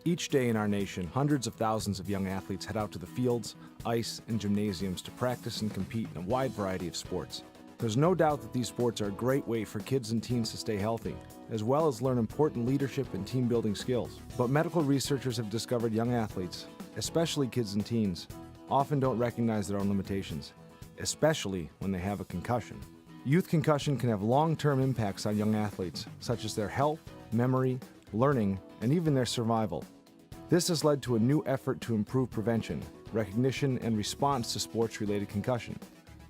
Each day in our nation, hundreds of thousands of young athletes head out to the fields, ice, and gymnasiums to practice and compete in a wide variety of sports. There's no doubt that these sports are a great way for kids and teens to stay healthy, as well as learn important leadership and team-building skills. But medical researchers have discovered young athletes, especially kids and teens, often don't recognize their own limitations, especially when they have a concussion. Youth concussion can have long-term impacts on young athletes, such as their health, memory, learning, and even their survival. This has led to a new effort to improve prevention, recognition, and response to sports-related concussion.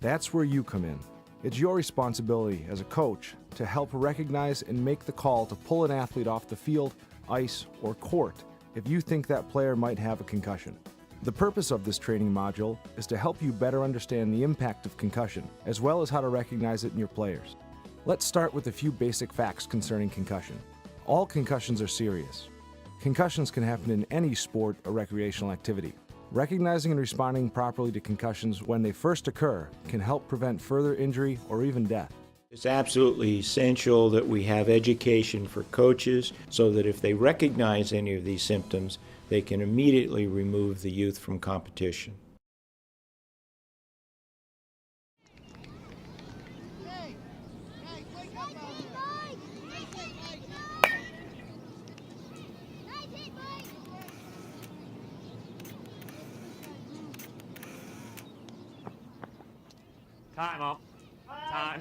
That's where you come in. It's your responsibility as a coach to help recognize and make the call to pull an athlete off the field, ice, or court if you think that player might have a concussion. The purpose of this training module is to help you better understand the impact of concussion, as well as how to recognize it in your players. Let's start with a few basic facts concerning concussion. All concussions are serious. Concussions can happen in any sport or recreational activity. Recognizing and responding properly to concussions when they first occur can help prevent further injury or even death. It's absolutely essential that we have education for coaches so that if they recognize any of these symptoms, they can immediately remove the youth from competition. Time up. Time.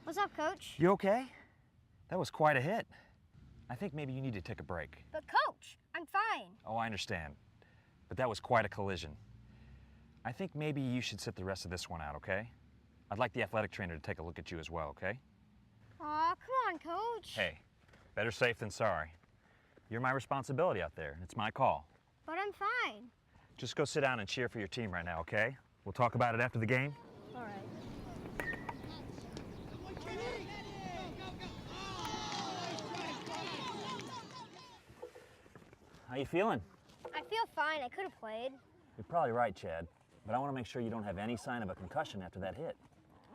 What's up, Coach? You okay? That was quite a hit. I think maybe you need to take a break. But Coach, I'm fine. Oh, I understand. But that was quite a collision. I think maybe you should sit the rest of this one out, okay? I'd like the athletic trainer to take a look at you as well, okay? Aw, come on, Coach. Hey, better safe than sorry. You're my responsibility out there, and it's my call. But I'm fine. Just go sit down and cheer for your team right now, okay? We'll talk about it after the game. All right. How you feeling? I feel fine. I could have played. You're probably right, Chad. But I want to make sure you don't have any sign of a concussion after that hit.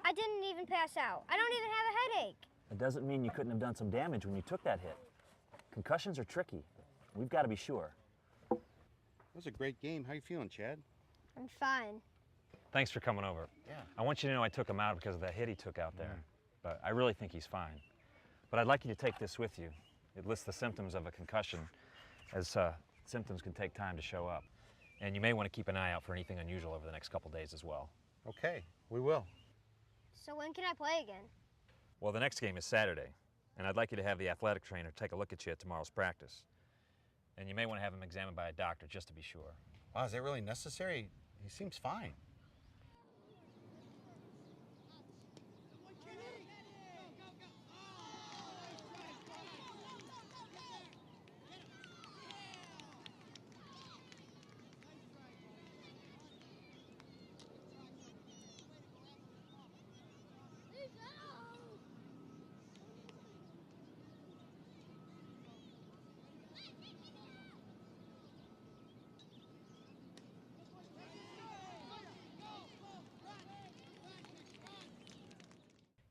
I didn't even pass out. I don't even have a headache. It doesn't mean you couldn't have done some damage when you took that hit. Concussions are tricky. We've got to be sure. That was a great game. How you feeling, Chad? I'm fine. Thanks for coming over. Yeah. I want you to know I took him out because of that hit he took out there. But I really think he's fine. But I'd like you to take this with you. It lists the symptoms of a concussion, as symptoms can take time to show up. And you may want to keep an eye out for anything unusual over the next couple days as well. Okay, we will. So when can I play again? Well, the next game is Saturday, and I'd like you to have the athletic trainer take a look at you at tomorrow's practice. And you may want to have him examined by a doctor just to be sure. Wow, is that really necessary? He seems fine.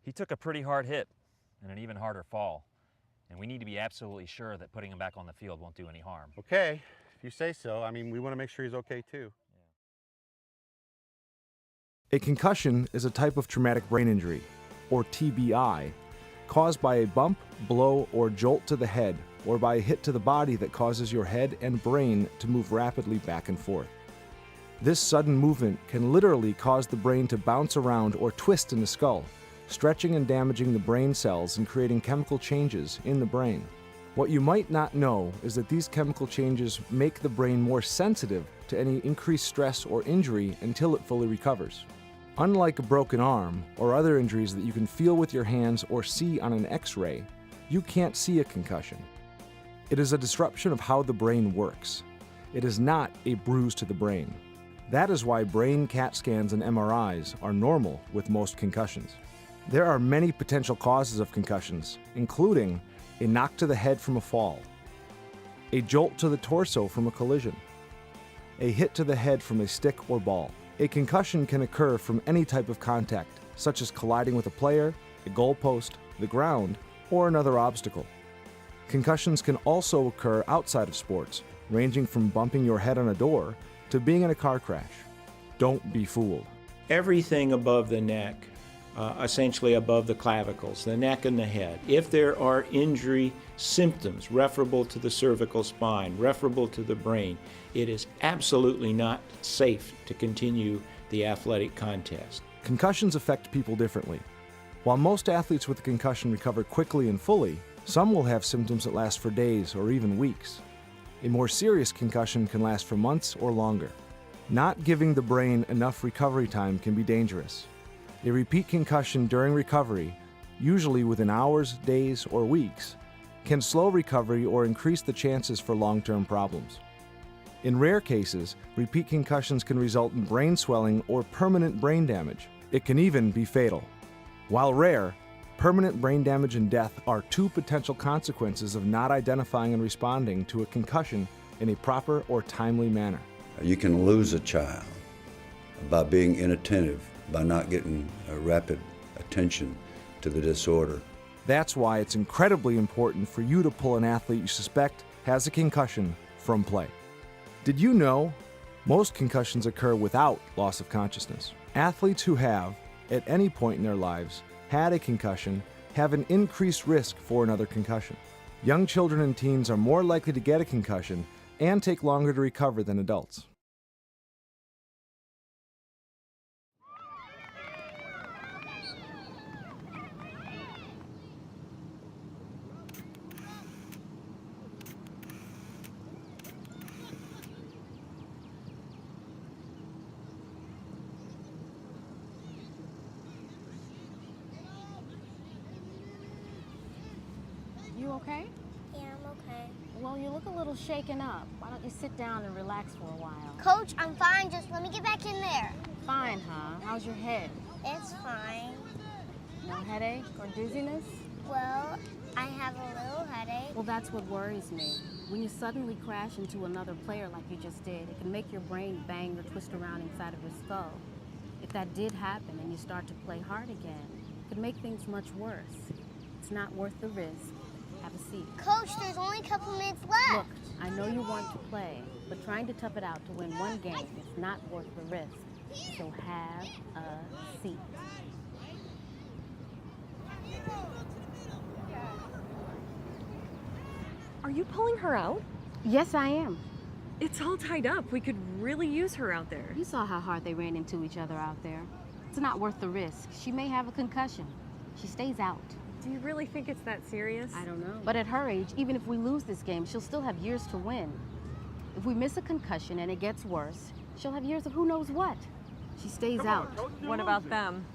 He took a pretty hard hit and an even harder fall, and we need to be absolutely sure that putting him back on the field won't do any harm. Okay, if you say so. I mean, we want to make sure he's okay, too. A concussion is a type of traumatic brain injury, or TBI, caused by a bump, blow, or jolt to the head, or by a hit to the body that causes your head and brain to move rapidly back and forth. This sudden movement can literally cause the brain to bounce around or twist in the skull, stretching and damaging the brain cells and creating chemical changes in the brain. What you might not know is that these chemical changes make the brain more sensitive to any increased stress or injury until it fully recovers. Unlike a broken arm or other injuries that you can feel with your hands or see on an X-ray, you can't see a concussion. It is a disruption of how the brain works. It is not a bruise to the brain. That is why brain CAT scans and MRIs are normal with most concussions. There are many potential causes of concussions, including a knock to the head from a fall, a jolt to the torso from a collision, a hit to the head from a stick or ball. A concussion can occur from any type of contact, such as colliding with a player, a goalpost, the ground, or another obstacle. Concussions can also occur outside of sports, ranging from bumping your head on a door to being in a car crash. Don't be fooled. Everything above the neck, essentially above the clavicles, the neck and the head, if there are injury symptoms referable to the cervical spine, referable to the brain, it is absolutely not safe to continue the athletic contest. Concussions affect people differently. While most athletes with a concussion recover quickly and fully, some will have symptoms that last for days or even weeks. A more serious concussion can last for months or longer. Not giving the brain enough recovery time can be dangerous. A repeat concussion during recovery, usually within hours, days, or weeks, can slow recovery or increase the chances for long-term problems. In rare cases, repeat concussions can result in brain swelling or permanent brain damage. It can even be fatal. While rare, permanent brain damage and death are two potential consequences of not identifying and responding to a concussion in a proper or timely manner. You can lose a child by being inattentive, by not getting rapid attention to the disorder. That's why it's incredibly important for you to pull an athlete you suspect has a concussion from play. Did you know most concussions occur without loss of consciousness? Athletes who have, at any point in their lives, had a concussion have an increased risk for another concussion. Young children and teens are more likely to get a concussion and take longer to recover than adults. You okay? Yeah, I'm okay. Well, you look a little shaken up. Why don't you sit down and relax for a while? Coach, I'm fine. Just let me get back in there. Fine, huh? How's your head? It's fine. No headache or dizziness? Well, I have a little headache. Well, that's what worries me. When you suddenly crash into another player like you just did, it can make your brain bang or twist around inside of your skull. If that did happen and you start to play hard again, it could make things much worse. It's not worth the risk. Have a seat. Coach, there's only a couple minutes left. Look, I know you want to play, but trying to tough it out to win one game is not worth the risk. So have a seat. Are you pulling her out? Yes, I am. It's all tied up. We could really use her out there. You saw how hard they ran into each other out there. It's not worth the risk. She may have a concussion. She stays out. Do you really think it's that serious? I don't know. But at her age, even if we lose this game, she'll still have years to win. If we miss a concussion and it gets worse, she'll have years of who knows what. She stays out. What about them?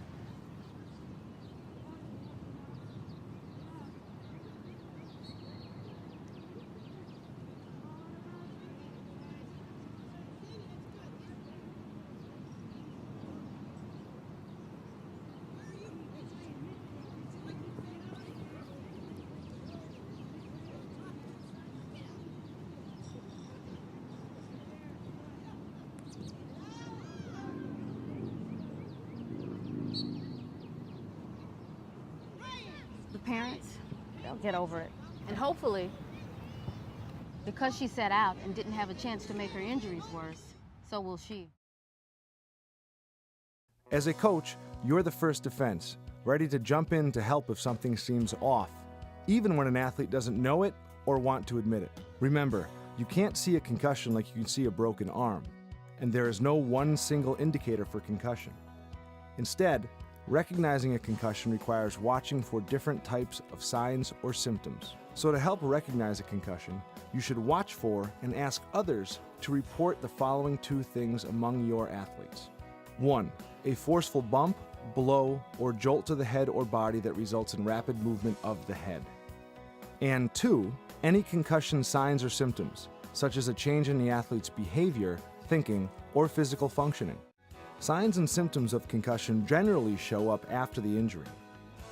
The parents, they'll get over it. And hopefully, because she sat out and didn't have a chance to make her injuries worse, so will she. As a coach, you're the first defense, ready to jump in to help if something seems off, even when an athlete doesn't know it or want to admit it. Remember, you can't see a concussion like you can see a broken arm, and there is no one single indicator for concussion. Instead, recognizing a concussion requires watching for different types of signs or symptoms. So to help recognize a concussion, you should watch for and ask others to report the following two things among your athletes. 1. A forceful bump, blow, or jolt to the head or body that results in rapid movement of the head. And 2. Any concussion signs or symptoms, such as a change in the athlete's behavior, thinking, or physical functioning. Signs and symptoms of concussion generally show up after the injury,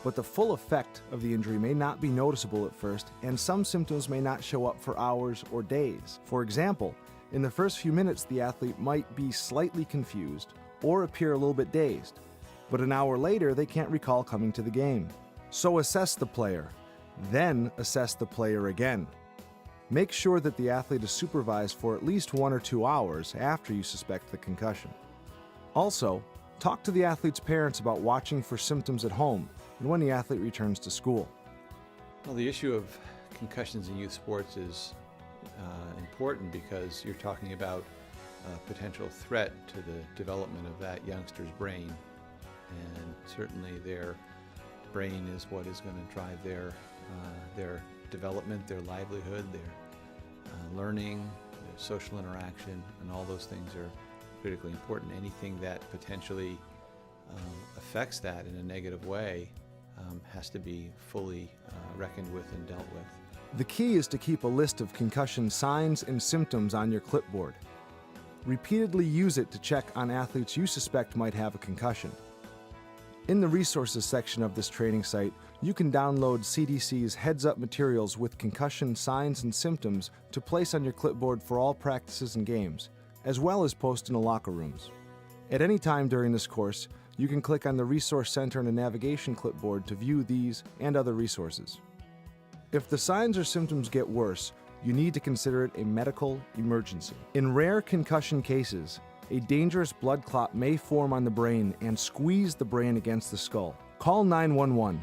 but the full effect of the injury may not be noticeable at first, and some symptoms may not show up for hours or days. For example, in the first few minutes, the athlete might be slightly confused or appear a little bit dazed, but an hour later, they can't recall coming to the game. So assess the player, then assess the player again. Make sure that the athlete is supervised for at least 1 or 2 hours after you suspect the concussion. Also, talk to the athlete's parents about watching for symptoms at home and when the athlete returns to school. Well, the issue of concussions in youth sports is important because you're talking about a potential threat to the development of that youngster's brain. And certainly their brain is what is going to drive their development, their livelihood, their learning, their social interaction, and all those things are critically important. Anything that potentially affects that in a negative way has to be fully reckoned with and dealt with. The key is to keep a list of concussion signs and symptoms on your clipboard. Repeatedly use it to check on athletes you suspect might have a concussion. In the resources section of this training site, you can download CDC's heads-up materials with concussion signs and symptoms to place on your clipboard for all practices and games, as well as post in the locker rooms. At any time during this course, you can click on the Resource Center in the navigation clipboard to view these and other resources. If the signs or symptoms get worse, you need to consider it a medical emergency. In rare concussion cases, a dangerous blood clot may form on the brain and squeeze the brain against the skull. Call 911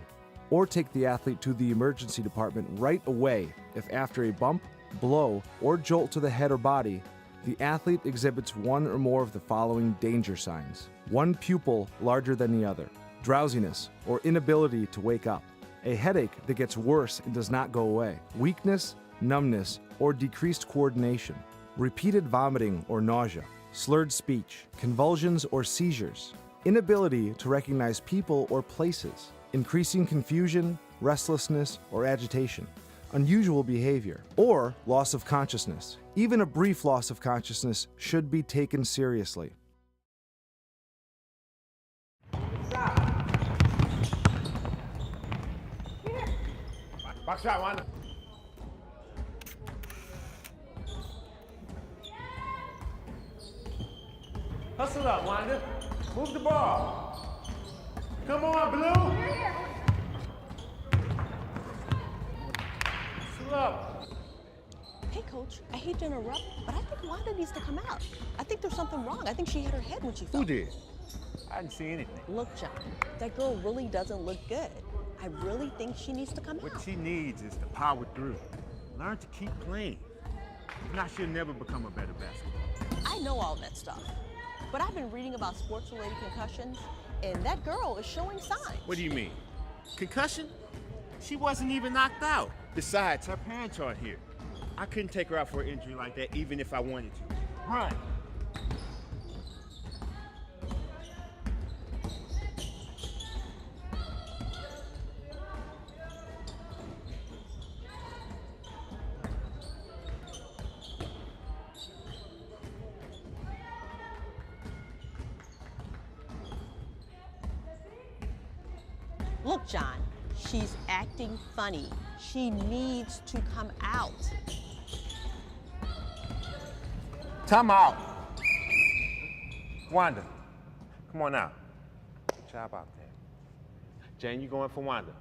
or take the athlete to the emergency department right away if after a bump, blow, or jolt to the head or body, the athlete exhibits one or more of the following danger signs. One pupil larger than the other, drowsiness or inability to wake up, a headache that gets worse and does not go away, weakness, numbness, or decreased coordination, repeated vomiting or nausea, slurred speech, convulsions or seizures, inability to recognize people or places, increasing confusion, restlessness, or agitation, unusual behavior, or loss of consciousness. Even a brief loss of consciousness should be taken seriously. Box shot, Wanda. Hustle up, Wanda. Move the ball. Come on, Blue. Hustle up. Hey, Coach, I hate to interrupt, but I think Wanda needs to come out. I think there's something wrong. I think she hit her head when she fell. Who did? I didn't see anything. Look, John, that girl really doesn't look good. I really think she needs to come out. What she needs is to power through. Learn to keep playing. If not, she'll never become a better basketball. I know all that stuff, but I've been reading about sports-related concussions, and that girl is showing signs. What do you mean? Concussion? She wasn't even knocked out. Besides, her parents aren't here. I couldn't take her out for an injury like that even if I wanted to. Run. Look, John, she's acting funny. She needs to come out. Time out. Wanda, come on out. Good job out there. Jane, you going for Wanda.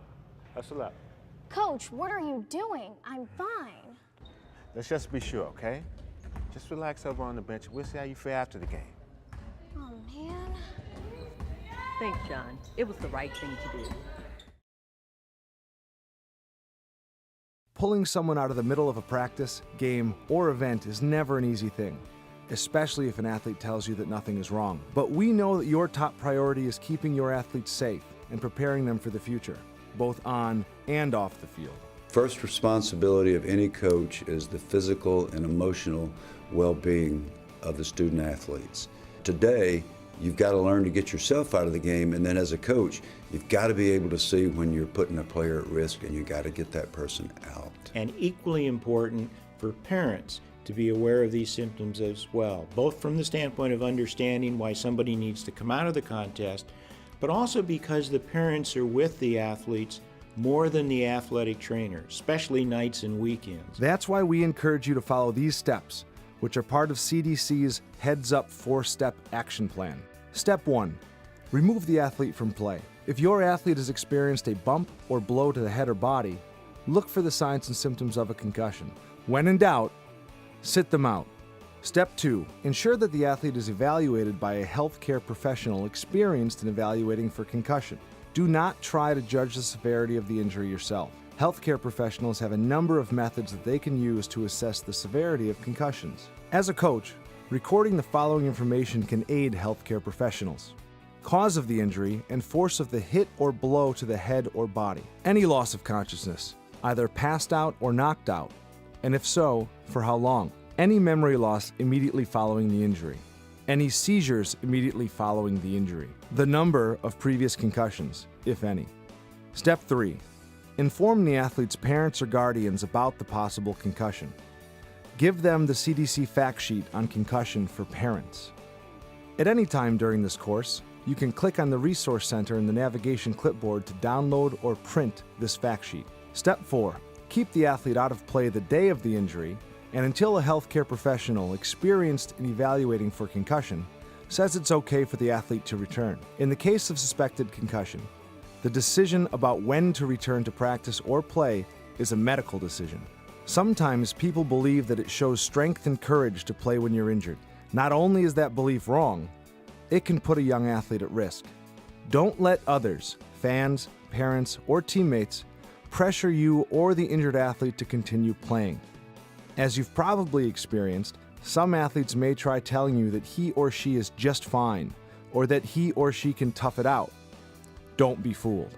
Hustle up. Coach, what are you doing? I'm fine. Let's just be sure, okay? Just relax over on the bench. We'll see how you feel after the game. Oh, man. Thanks, John. It was the right thing to do. Pulling someone out of the middle of a practice, game, or event is never an easy thing, especially if an athlete tells you that nothing is wrong. But we know that your top priority is keeping your athletes safe and preparing them for the future, both on and off the field. First responsibility of any coach is the physical and emotional well-being of the student athletes. Today, you've got to learn to get yourself out of the game, and then as a coach, you've got to be able to see when you're putting a player at risk, and you've got to get that person out. And equally important for parents to be aware of these symptoms as well, both from the standpoint of understanding why somebody needs to come out of the contest, but also because the parents are with the athletes more than the athletic trainer, especially nights and weekends. That's why we encourage you to follow these steps, which are part of CDC's Heads Up 4-Step Action Plan. Step 1. Remove the athlete from play. If your athlete has experienced a bump or blow to the head or body, look for the signs and symptoms of a concussion. When in doubt, sit them out. Step 2. Ensure that the athlete is evaluated by a healthcare professional experienced in evaluating for concussion. Do not try to judge the severity of the injury yourself. Healthcare professionals have a number of methods that they can use to assess the severity of concussions. As a coach, recording the following information can aid healthcare professionals: cause of the injury and force of the hit or blow to the head or body. Any loss of consciousness, either passed out or knocked out, and if so, for how long. Any memory loss immediately following the injury. Any seizures immediately following the injury. The number of previous concussions, if any. Step 3. Inform the athlete's parents or guardians about the possible concussion. Give them the CDC fact sheet on concussion for parents. At any time during this course, you can click on the Resource Center in the navigation clipboard to download or print this fact sheet. Step 4. Keep the athlete out of play the day of the injury and until a healthcare professional experienced in evaluating for concussion says it's okay for the athlete to return. In the case of suspected concussion, the decision about when to return to practice or play is a medical decision. Sometimes people believe that it shows strength and courage to play when you're injured. Not only is that belief wrong, it can put a young athlete at risk. Don't let others, fans, parents, or teammates, pressure you or the injured athlete to continue playing. As you've probably experienced, some athletes may try telling you that he or she is just fine, or that he or she can tough it out. Don't be fooled.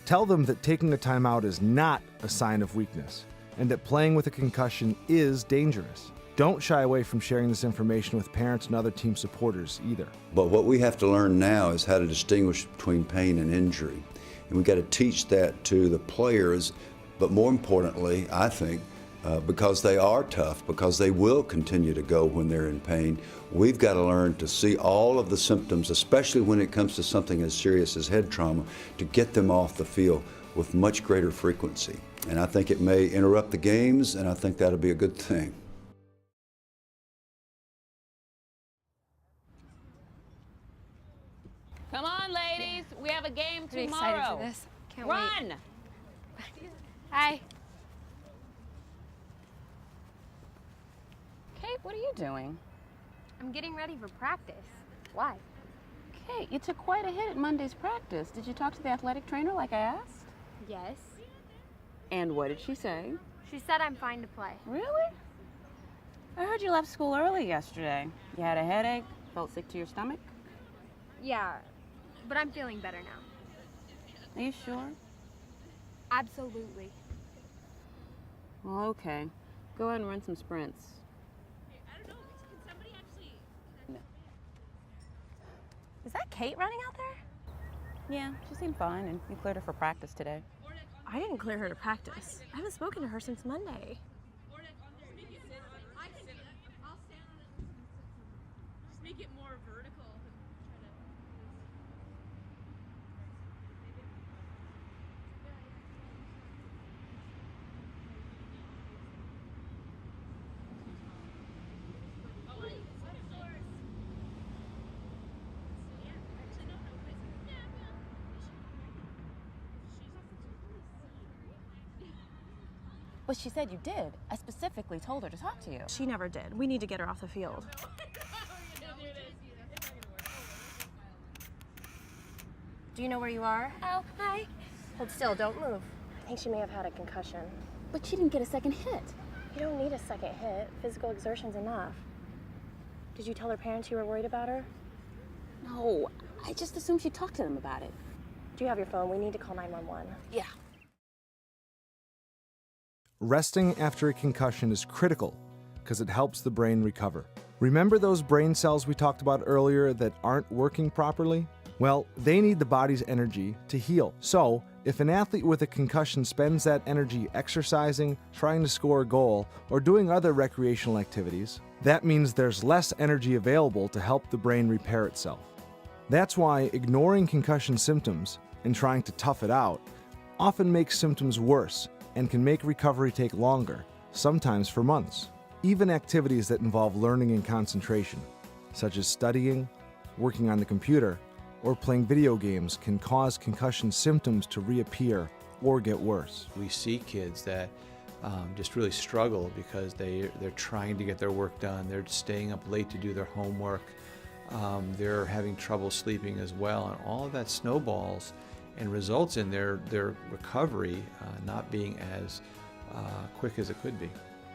Tell them that taking a timeout is not a sign of weakness, and that playing with a concussion is dangerous. Don't shy away from sharing this information with parents and other team supporters either. But what we have to learn now is how to distinguish between pain and injury. And we've got to teach that to the players, but more importantly, I think, because they are tough, because they will continue to go when they're in pain, we've got to learn to see all of the symptoms, especially when it comes to something as serious as head trauma, to get them off the field with much greater frequency. And I think it may interrupt the games, and I think that'll be a good thing. Come on, ladies. We have a game Pretty tomorrow. excited for this. Can't Run! wait. Hi. Kate, what are you doing? I'm getting ready for practice. Why? Kate, you took quite a hit at Monday's practice. Did you talk to the athletic trainer like I asked? Yes. And what did she say? She said I'm fine to play. Really? I heard you left school early yesterday. You had a headache, felt sick to your stomach? Yeah, but I'm feeling better now. Are you sure? Absolutely. Well, okay. Go ahead and run some sprints. Is that Kate running out there? Yeah, she seemed fine, and you cleared her for practice today. I didn't clear her to practice. I haven't spoken to her since Monday. But she said you did. I specifically told her to talk to you. She never did. We need to get her off the field. Do you know where you are? Oh, hi. Hold still, don't move. I think she may have had a concussion. But she didn't get a second hit. You don't need a second hit. Physical exertion's enough. Did you tell her parents you were worried about her? No, I just assumed she'd talk to them about it. Do you have your phone? We need to call 911. Yeah. Resting after a concussion is critical because it helps the brain recover. Remember those brain cells we talked about earlier that aren't working properly? Well, they need the body's energy to heal. So, if an athlete with a concussion spends that energy exercising, trying to score a goal, or doing other recreational activities, that means there's less energy available to help the brain repair itself. That's why ignoring concussion symptoms and trying to tough it out often makes symptoms worse and can make recovery take longer, sometimes for months. Even activities that involve learning and concentration, such as studying, working on the computer, or playing video games can cause concussion symptoms to reappear or get worse. We see kids that just really struggle because they're trying to get their work done. They're staying up late to do their homework. They're having trouble sleeping as well, and all of that snowballs and results in their recovery not being as quick as it could be.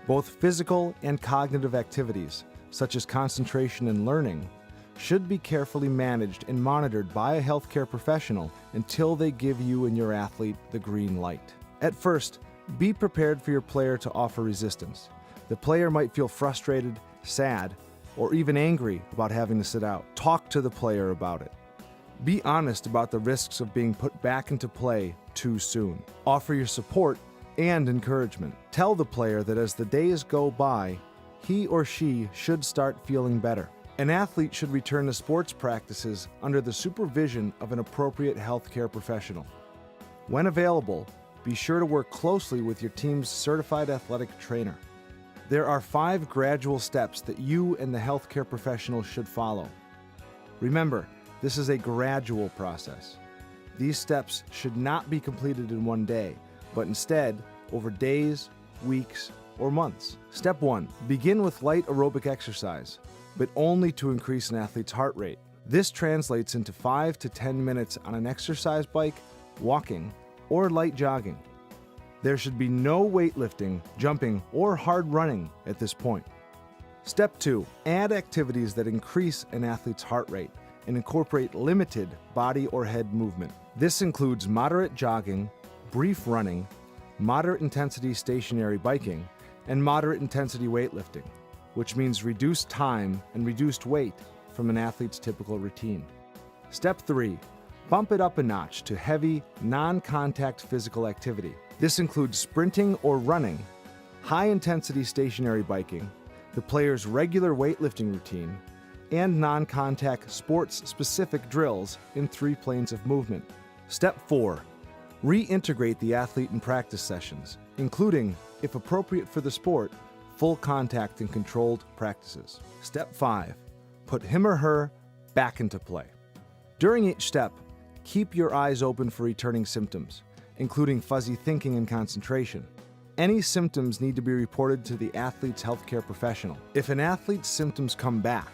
Both physical and cognitive activities, such as concentration and learning, should be carefully managed and monitored by a healthcare professional until they give you and your athlete the green light. At first, be prepared for your player to offer resistance. The player might feel frustrated, sad, or even angry about having to sit out. Talk to the player about it. Be honest about the risks of being put back into play too soon. Offer your support and encouragement. Tell the player that as the days go by, he or she should start feeling better. An athlete should return to sports practices under the supervision of an appropriate healthcare professional. When available, be sure to work closely with your team's certified athletic trainer. There are 5 gradual steps that you and the healthcare professional should follow. Remember, this is a gradual process. These steps should not be completed in one day, but instead over days, weeks, or months. Step 1. Begin with light aerobic exercise, but only to increase an athlete's heart rate. This translates into 5 to 10 minutes on an exercise bike, walking, or light jogging. There should be no weightlifting, jumping, or hard running at this point. Step 2. Add activities that increase an athlete's heart rate and incorporate limited body or head movement. This includes moderate jogging, brief running, moderate intensity stationary biking, and moderate intensity weightlifting, which means reduced time and reduced weight from an athlete's typical routine. Step 3. Bump it up a notch to heavy, non-contact physical activity. This includes sprinting or running, high-intensity stationary biking, the player's regular weightlifting routine, and non-contact sports-specific drills in 3 planes of movement. Step 4. Reintegrate the athlete in practice sessions, including, if appropriate for the sport, full contact and controlled practices. Step 5. Put him or her back into play. During each step, keep your eyes open for returning symptoms, including fuzzy thinking and concentration. Any symptoms need to be reported to the athlete's healthcare professional. If an athlete's symptoms come back,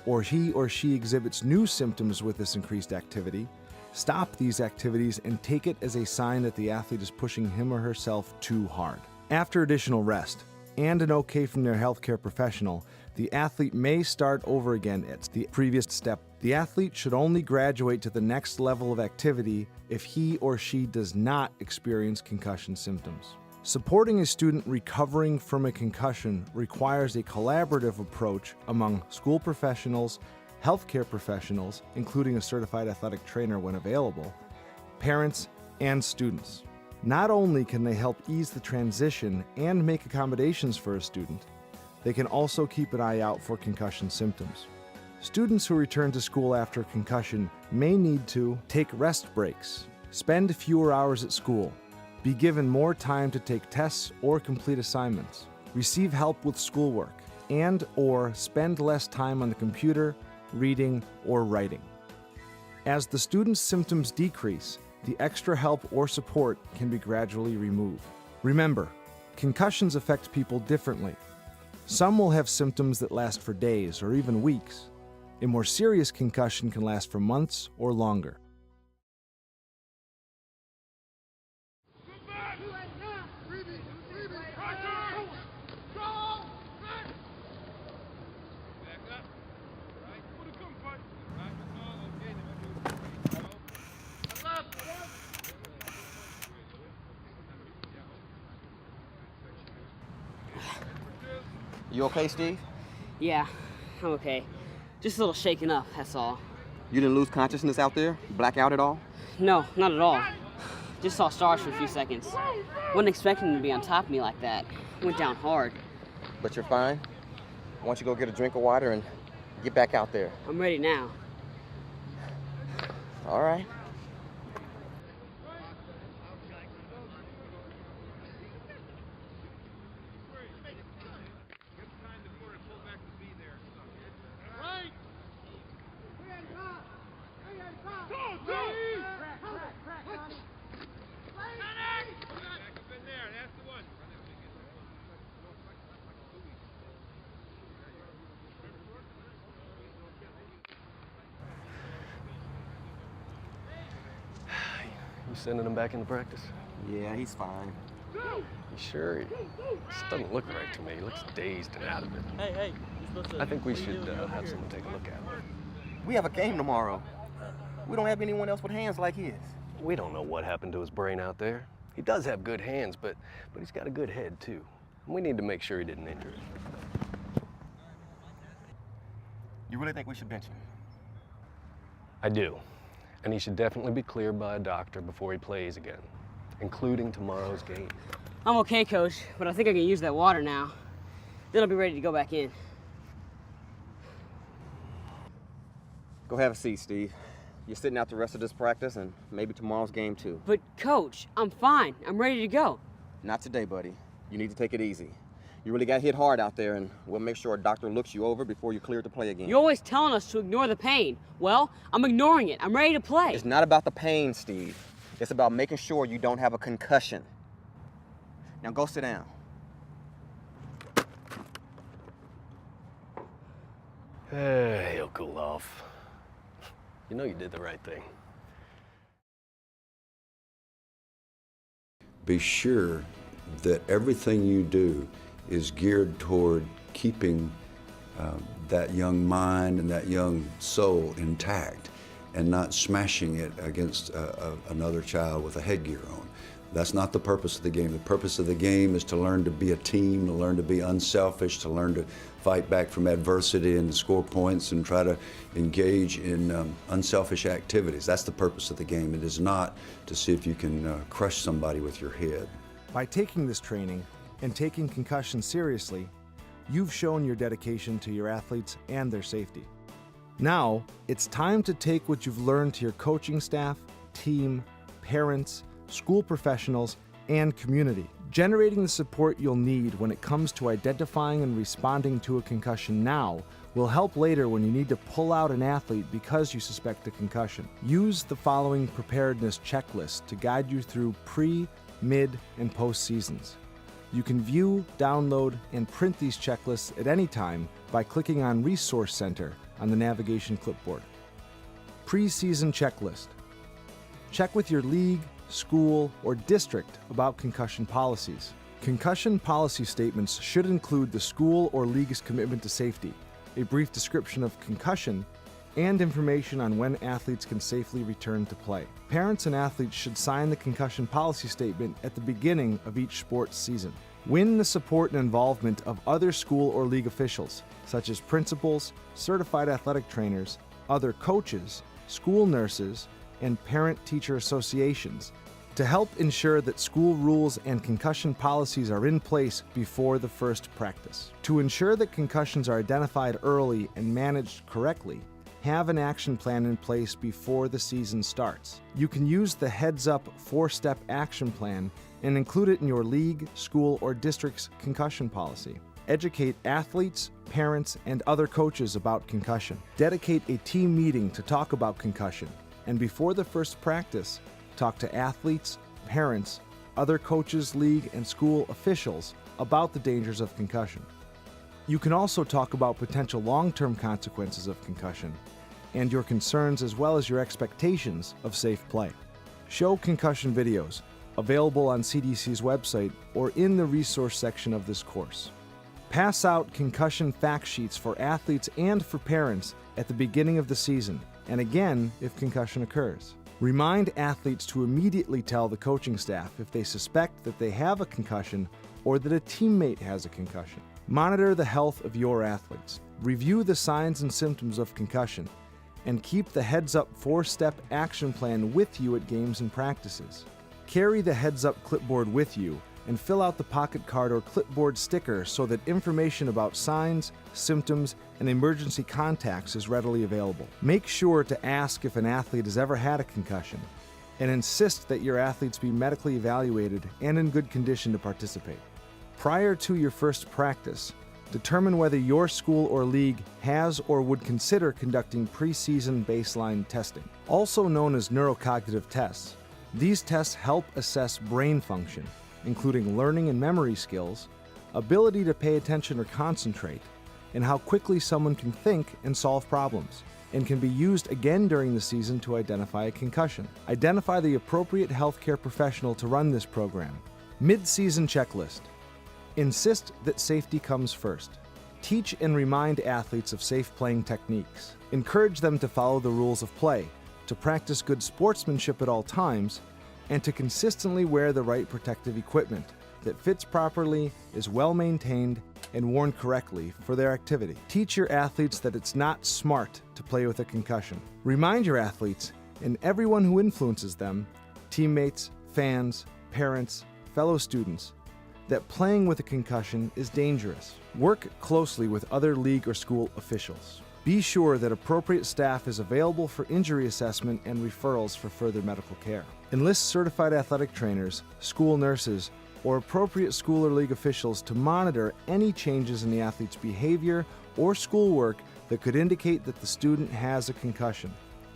or he or she exhibits new symptoms with this increased activity, stop these activities and take it as a sign that the athlete is pushing him or herself too hard. After additional rest and an okay from their healthcare professional, the athlete may start over again at the previous step. The athlete should only graduate to the next level of activity if he or she does not experience concussion symptoms. Supporting a student recovering from a concussion requires a collaborative approach among school professionals, healthcare professionals, including a certified athletic trainer when available, parents, and students. Not only can they help ease the transition and make accommodations for a student, they can also keep an eye out for concussion symptoms. Students who return to school after concussion may need to take rest breaks, spend fewer hours at school, be given more time to take tests or complete assignments, receive help with schoolwork, and/or spend less time on the computer, reading, or writing. As the student's symptoms decrease, the extra help or support can be gradually removed. Remember, concussions affect people differently. Some will have symptoms that last for days or even weeks. A more serious concussion can last for months or longer. You okay, Steve? Yeah, I'm okay. Just a little shaken up, that's all. You didn't lose consciousness out there? Black out at all? No, not at all. Just saw stars for a few seconds. Wasn't expecting them to be on top of me like that. Went down hard. But you're fine? Why don't you go get a drink of water and get back out there? I'm ready now. All right. sending him back into practice? Yeah, he's fine. You sure? He just doesn't look right to me. He looks dazed and out of it. Hey, I think we should have someone take a look at him. we have a game tomorrow. We don't have anyone else with hands like his. We don't know what happened to his brain out there. He does have good hands, but he's got a good head, too. We need to make sure he didn't injure it. You really think we should bench him? I do. And he should definitely be cleared by a doctor before he plays again, including tomorrow's game. I'm okay, Coach, but I think I can use that water now. Then I'll be ready to go back in. Go have a seat, Steve. You're sitting out the rest of this practice and maybe tomorrow's game too. But Coach, I'm fine. I'm ready to go. Not today, buddy. You need to take it easy. You really got hit hard out there, and we'll make sure a doctor looks you over before you're cleared to play again. You're always telling us to ignore the pain. Well, I'm ignoring it. I'm ready to play. It's not about the pain, Steve. It's about making sure you don't have a concussion. Now go sit down. Hey, he'll cool off. You know you did the right thing. Be sure that everything you do is geared toward keeping that young mind and that young soul intact and not smashing it against another child with a headgear on. That's not the purpose of the game. The purpose of the game is to learn to be a team, to learn to be unselfish, to learn to fight back from adversity and to score points and try to engage in unselfish activities. That's the purpose of the game. It is not to see if you can crush somebody with your head. By taking this training and taking concussion seriously, you've shown your dedication to your athletes and their safety. Now, it's time to take what you've learned to your coaching staff, team, parents, school professionals, and community, generating the support you'll need when it comes to identifying and responding to a concussion now will help later when you need to pull out an athlete because you suspect a concussion. Use the following preparedness checklist to guide you through pre, mid, and post seasons. You can view, download, and print these checklists at any time by clicking on Resource Center on the navigation clipboard. Pre-season checklist. Check with your league, school, or district about concussion policies. Concussion policy statements should include the school or league's commitment to safety, a brief description of concussion, and information on when athletes can safely return to play. Parents and athletes should sign the concussion policy statement at the beginning of each sports season. Win the support and involvement of other school or league officials, such as principals, certified athletic trainers, other coaches, school nurses, and parent-teacher associations to help ensure that school rules and concussion policies are in place before the first practice. To ensure that concussions are identified early and managed correctly, have an action plan in place before the season starts. You can use the Heads Up 4-step action plan and include it in your league, school, or district's concussion policy. Educate athletes, parents, and other coaches about concussion. Dedicate a team meeting to talk about concussion. And before the first practice, talk to athletes, parents, other coaches, league, and school officials about the dangers of concussion. You can also talk about potential long-term consequences of concussion and your concerns as well as your expectations of safe play. Show concussion videos, available on CDC's website or in the resource section of this course. Pass out concussion fact sheets for athletes and for parents at the beginning of the season, and again if concussion occurs. Remind athletes to immediately tell the coaching staff if they suspect that they have a concussion or that a teammate has a concussion. Monitor the health of your athletes. Review the signs and symptoms of concussion, and keep the Heads Up 4-step action plan with you at games and practices. Carry the Heads Up clipboard with you and fill out the pocket card or clipboard sticker so that information about signs, symptoms, and emergency contacts is readily available. Make sure to ask if an athlete has ever had a concussion, and insist that your athletes be medically evaluated and in good condition to participate. Prior to your first practice, determine whether your school or league has or would consider conducting preseason baseline testing, also known as neurocognitive tests. These tests help assess brain function, including learning and memory skills, ability to pay attention or concentrate, and how quickly someone can think and solve problems. and can be used again during the season to identify a concussion. Identify the appropriate healthcare professional to run this program. Mid-season checklist. Insist that safety comes first. Teach and remind athletes of safe playing techniques. Encourage them to follow the rules of play, to practice good sportsmanship at all times, and to consistently wear the right protective equipment that fits properly, is well maintained, and worn correctly for their activity. Teach your athletes that it's not smart to play with a concussion. Remind your athletes and everyone who influences them, teammates, fans, parents, fellow students, that playing with a concussion is dangerous. Work closely with other league or school officials. Be sure that appropriate staff is available for injury assessment and referrals for further medical care. Enlist certified athletic trainers, school nurses, or appropriate school or league officials to monitor any changes in the athlete's behavior or schoolwork that could indicate that the student has a concussion.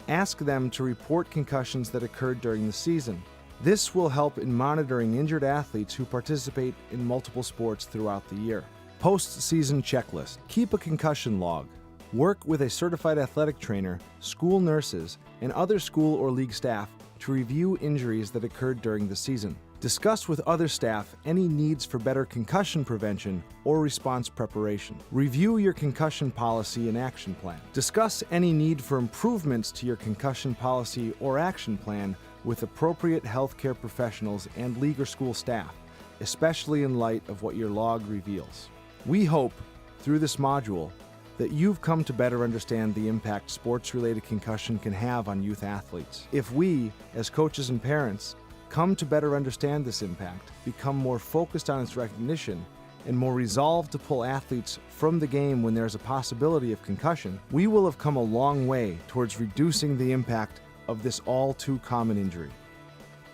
Ask them to report concussions that occurred during the season. This will help in monitoring injured athletes who participate in multiple sports throughout the year. Post-season checklist. Keep a concussion log. Work with a certified athletic trainer, school nurses, and other school or league staff to review injuries that occurred during the season. Discuss with other staff any needs for better concussion prevention or response preparation. Review your concussion policy and action plan. Discuss any need for improvements to your concussion policy or action plan with appropriate healthcare professionals and league or school staff, especially in light of what your log reveals. We hope, through this module, that you've come to better understand the impact sports-related concussion can have on youth athletes. If we, as coaches and parents, come to better understand this impact, become more focused on its recognition, and more resolved to pull athletes from the game when there's a possibility of concussion, we will have come a long way towards reducing the impact of this all too common injury.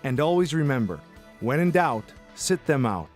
And always remember, when in doubt, sit them out.